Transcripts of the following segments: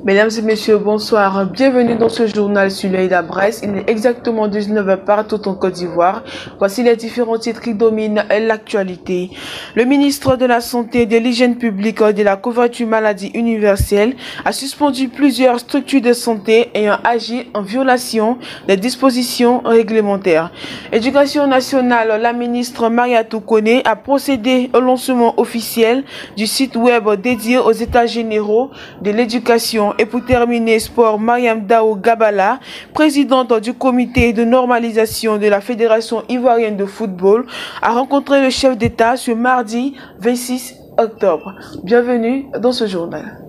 Mesdames et messieurs, bonsoir. Bienvenue dans ce journal sur l'Aïda Brest. Il est exactement 19h partout en Côte d'Ivoire. Voici les différents titres qui dominent l'actualité. Le ministre de la Santé, de l'Hygiène publique et de la couverture maladie universelle a suspendu plusieurs structures de santé ayant agi en violation des dispositions réglementaires. Éducation nationale, la ministre Mariatou Koné a procédé au lancement officiel du site web dédié aux états généraux de l'éducation. Et pour terminer, sport, Mariam Dao Gabala, présidente du comité de normalisation de la Fédération ivoirienne de football, a rencontré le chef d'État ce mardi 26 octobre. Bienvenue dans ce journal.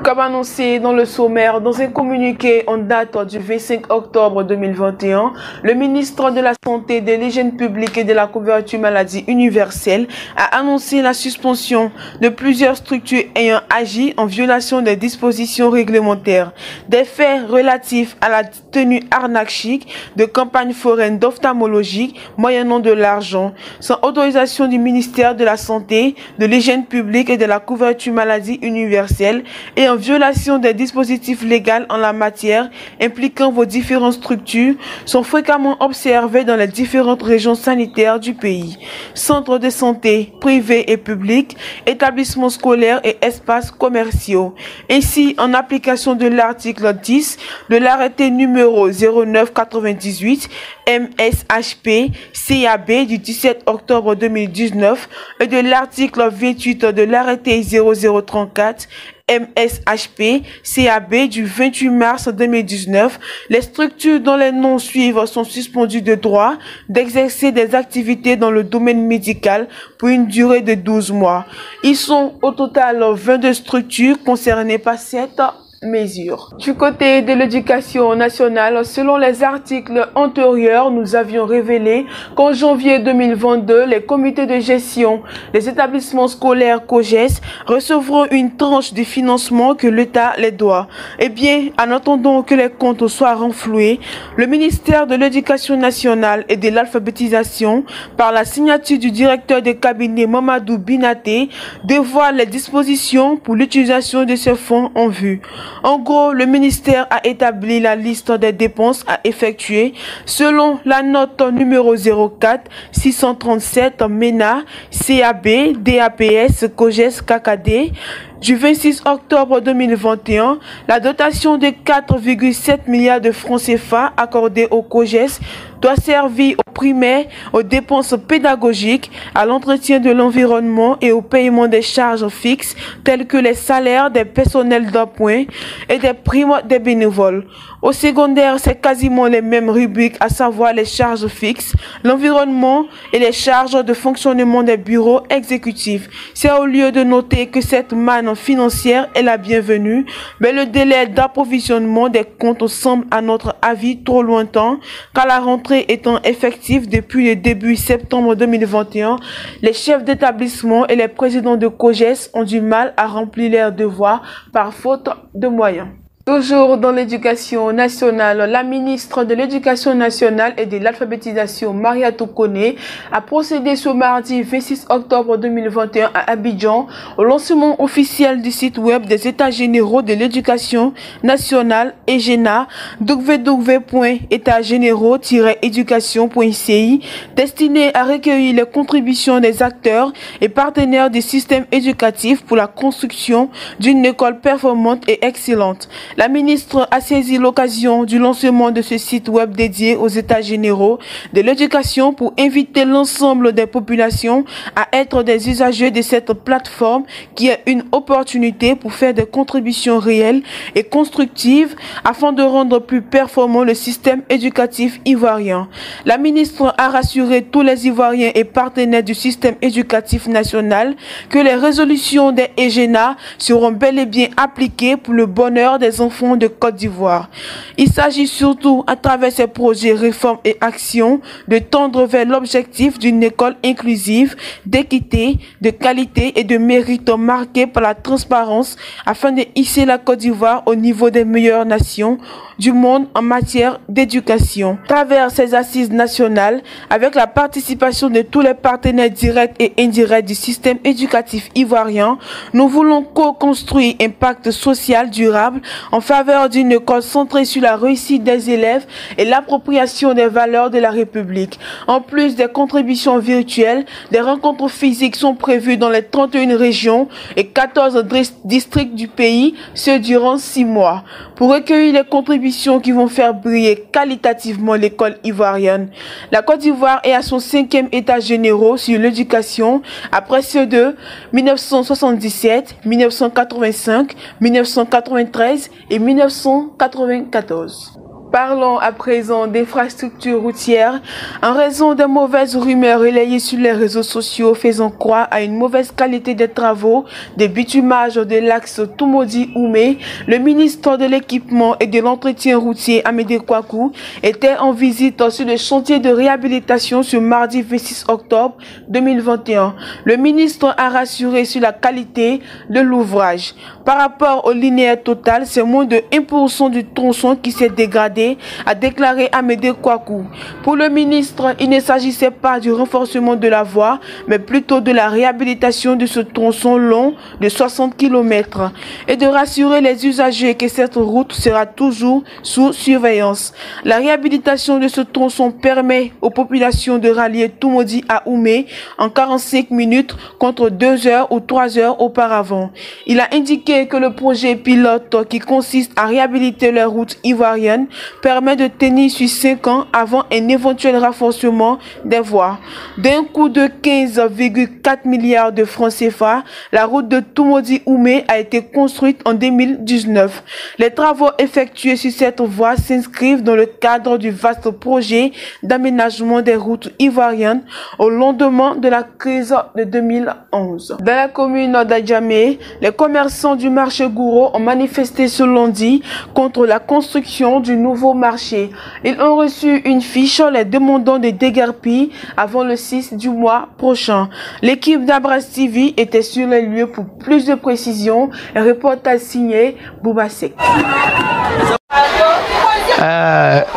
Comme annoncé dans le sommaire, dans un communiqué en date du 25 octobre 2021, le ministre de la Santé, de l'Hygiène publique et de la couverture maladie universelle a annoncé la suspension de plusieurs structures ayant agi en violation des dispositions réglementaires. Des faits relatifs à la tenue arnachique de campagnes foraines d'ophtalmologie moyennant de l'argent, sans autorisation du ministère de la Santé, de l'Hygiène publique et de la couverture maladie universelle et en violation des dispositifs légaux en la matière impliquant vos différentes structures sont fréquemment observés dans les différentes régions sanitaires du pays. Centres de santé, privés et publics, établissements scolaires et espaces commerciaux. Ainsi, en application de l'article 10 de l'arrêté numéro 0998 MSHP CAB du 17 octobre 2019 et de l'article 28 de l'arrêté 0034 MSHP CAB du 28 mars 2019, les structures dont les noms suivent sont suspendues de droit d'exercer des activités dans le domaine médical pour une durée de 12 mois. Ils sont au total 22 structures concernées par cette mesures. Du côté de l'éducation nationale, selon les articles antérieurs, nous avions révélé qu'en janvier 2022, les comités de gestion des établissements scolaires COGES recevront une tranche du financement que l'État les doit. Eh bien, en attendant que les comptes soient renfloués, le ministère de l'Éducation nationale et de l'alphabétisation, par la signature du directeur de cabinet Mamadou Binaté, dévoile les dispositions pour l'utilisation de ces fonds en vue. En gros, le ministère a établi la liste des dépenses à effectuer selon la note numéro 04 637 MENA CAB DAPS COGES KKD du 26 octobre 2021. La dotation de 4,7 milliards de francs CFA accordée au COGES doit servir aux primaires, aux dépenses pédagogiques, à l'entretien de l'environnement et au paiement des charges fixes telles que les salaires des personnels d'appoint et des primes des bénévoles. Au secondaire, c'est quasiment les mêmes rubriques, à savoir les charges fixes, l'environnement et les charges de fonctionnement des bureaux exécutifs. C'est au lieu de noter que cette manne financière est la bienvenue, mais le délai d'approvisionnement des comptes semble à notre avis trop lointain, car la rentrée étant effective depuis le début septembre 2021, les chefs d'établissement et les présidents de COGES ont du mal à remplir leurs devoirs par faute de moyens. Toujours dans l'éducation nationale, la ministre de l'Éducation nationale et de l'alphabétisation, Mariatou Koné, a procédé ce mardi 26 octobre 2021 à Abidjan au lancement officiel du site web des États généraux de l'éducation nationale EGENA, www.étatsgénéraux-éducation.ci, destiné à recueillir les contributions des acteurs et partenaires du système éducatif pour la construction d'une école performante et excellente. La ministre a saisi l'occasion du lancement de ce site web dédié aux États généraux de l'éducation pour inviter l'ensemble des populations à être des usagers de cette plateforme qui est une opportunité pour faire des contributions réelles et constructives afin de rendre plus performant le système éducatif ivoirien. La ministre a rassuré tous les Ivoiriens et partenaires du système éducatif national que les résolutions des EGENA seront bel et bien appliquées pour le bonheur des enfants de Côte d'Ivoire. Il s'agit surtout, à travers ces projets, réformes et actions, de tendre vers l'objectif d'une école inclusive, d'équité, de qualité et de mérite marquée par la transparence afin de hisser la Côte d'Ivoire au niveau des meilleures nations du monde en matière d'éducation. À travers ces assises nationales, avec la participation de tous les partenaires directs et indirects du système éducatif ivoirien, nous voulons co-construire un pacte social durable en faveur d'une école centrée sur la réussite des élèves et l'appropriation des valeurs de la République. En plus des contributions virtuelles, des rencontres physiques sont prévues dans les 31 régions et 14 districts du pays, ce durant 6 mois, pour recueillir les contributions qui vont faire briller qualitativement l'école ivoirienne. La Côte d'Ivoire est à son 5e état généraux sur l'éducation, après ceux de 1977, 1985, 1993 et 1994. Parlons à présent d'infrastructures routières. En raison des mauvaises rumeurs relayées sur les réseaux sociaux faisant croire à une mauvaise qualité des travaux de bitumage de l'axe Toumoudi-Oumé, le ministre de l'Équipement et de l'Entretien routier Amédée Kouakou était en visite sur le chantier de réhabilitation ce mardi 26 octobre 2021. Le ministre a rassuré sur la qualité de l'ouvrage. Par rapport au linéaire total, c'est moins de 1% du tronçon qui s'est dégradé, a déclaré Amédée Kouakou. Pour le ministre, il ne s'agissait pas du renforcement de la voie, mais plutôt de la réhabilitation de ce tronçon long de 60 km et de rassurer les usagers que cette route sera toujours sous surveillance. La réhabilitation de ce tronçon permet aux populations de rallier Toumoudi à Oumé en 45 minutes contre 2 heures ou 3 heures auparavant. Il a indiqué que le projet pilote qui consiste à réhabiliter les routes ivoiriennes permet de tenir sur 5 ans avant un éventuel renforcement des voies. D'un coût de 15,4 milliards de francs CFA, la route de Toumoudi-Oumé a été construite en 2019. Les travaux effectués sur cette voie s'inscrivent dans le cadre du vaste projet d'aménagement des routes ivoiriennes au lendemain de la crise de 2011. Dans la commune d'Adjamé, les commerçants du marché Gouro ont manifesté ce lundi contre la construction du nouveau marché. Ils ont reçu une fiche les demandant de déguerpir avant le 6 du mois prochain. L'équipe d'Abras TV était sur les lieux pour plus de précisions. Un reportage signé Boubasek.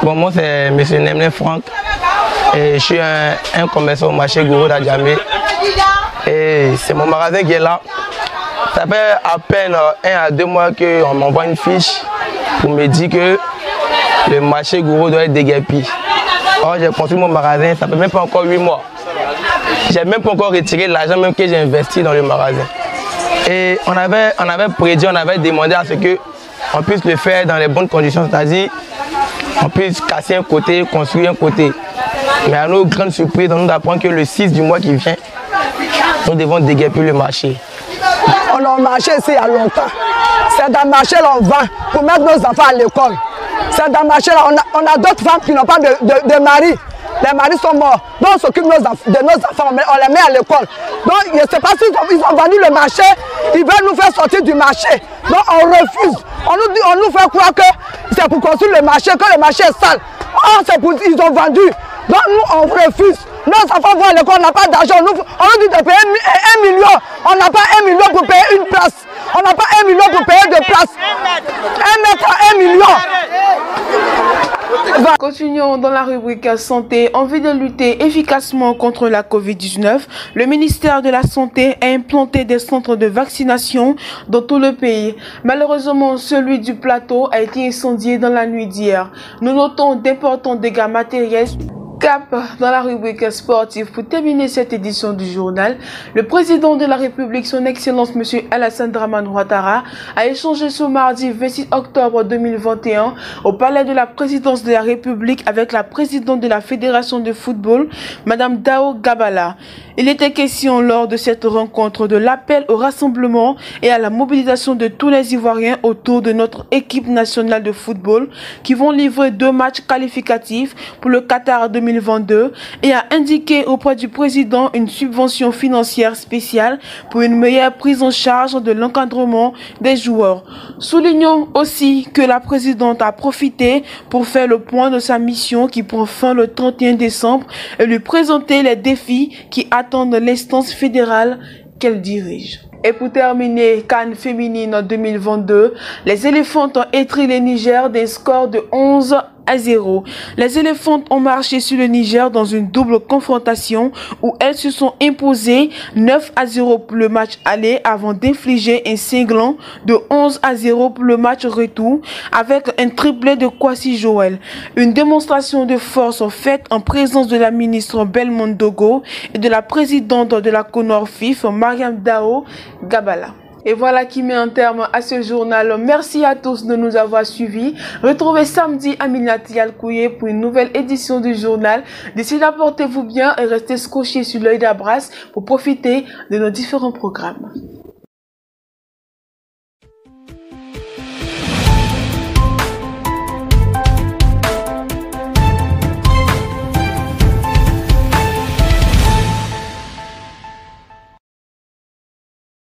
Moi c'est M. Nemle Franck et je suis un commerçant au marché Gouro d'Adjamé et c'est mon magasin qui est là. Ça fait à peine 1 à 2 mois qu'on m'envoie une fiche pour me dire que le marché Gouro doit être déguerpi. Or j'ai construit mon magasin, ça fait même pas encore 8 mois. J'ai même pas encore retiré l'argent même que j'ai investi dans le magasin. Et on avait prédit, on avait demandé à ce que on puisse le faire dans les bonnes conditions, c'est-à-dire on puisse casser un côté, construire un côté. Mais à nos grandes surprises, on nous apprend que le 6 du mois qui vient, nous devons déguerpir le marché. On a marché ici il y a longtemps. C'est dans le marché là on vend pour mettre nos enfants à l'école. C'est dans le marché là, on a d'autres femmes qui n'ont pas de mari. Les maris sont morts. Donc on s'occupe de nos enfants, on les met à l'école. Donc je ne sais pas s'ils ont vendu le marché, ils veulent nous faire sortir du marché. Donc on refuse. On nous fait croire que c'est pour construire le marché, que le marché est sale. Oh, c'est pour ils ont vendu. Donc nous on refuse. Nos enfants vont à l'école, on n'a pas d'argent. On nous dit de payer 1 million. On n'a pas 1 million pour payer une place. On n'a pas 1 million pour payer 2 places. 1 mètre à 1 million. Continuons dans la rubrique santé. En vue de lutter efficacement contre la Covid-19, le ministère de la Santé a implanté des centres de vaccination dans tout le pays. Malheureusement, celui du plateau a été incendié dans la nuit d'hier. Nous notons d'importants dégâts matériels. Cap dans la rubrique sportive. Pour terminer cette édition du journal, le président de la République, son Excellence M. Alassane Dramane Ouattara, a échangé ce mardi 26 octobre 2021 au palais de la présidence de la République avec la présidente de la Fédération de football, Mme Dao Gabala. Il était question lors de cette rencontre de l'appel au rassemblement et à la mobilisation de tous les Ivoiriens autour de notre équipe nationale de football qui vont livrer 2 matchs qualificatifs pour le Qatar 2022 et a indiqué auprès du président une subvention financière spéciale pour une meilleure prise en charge de l'encadrement des joueurs. Soulignons aussi que la présidente a profité pour faire le point de sa mission qui prend fin le 31 décembre et lui présenter les défis qui attendent l'instance fédérale qu'elle dirige. Et pour terminer, CAN féminine 2022, les éléphantes ont étri le Niger d'un score de 11-0. Les éléphantes ont marché sur le Niger dans une double confrontation où elles se sont imposées 9-0 pour le match aller avant d'infliger un cinglant de 11-0 pour le match retour avec un triplé de Kwasi Joel. Une démonstration de force faite en présence de la ministre Belmond Dogo et de la présidente de la CONOR-FIF, Mariam Dao Gabala. Et voilà qui met un terme à ce journal. Merci à tous de nous avoir suivis. Retrouvez samedi Aminati Alkouye pour une nouvelle édition du journal. D'ici là, portez-vous bien et restez scotchés sur l'œil d'Abras pour profiter de nos différents programmes.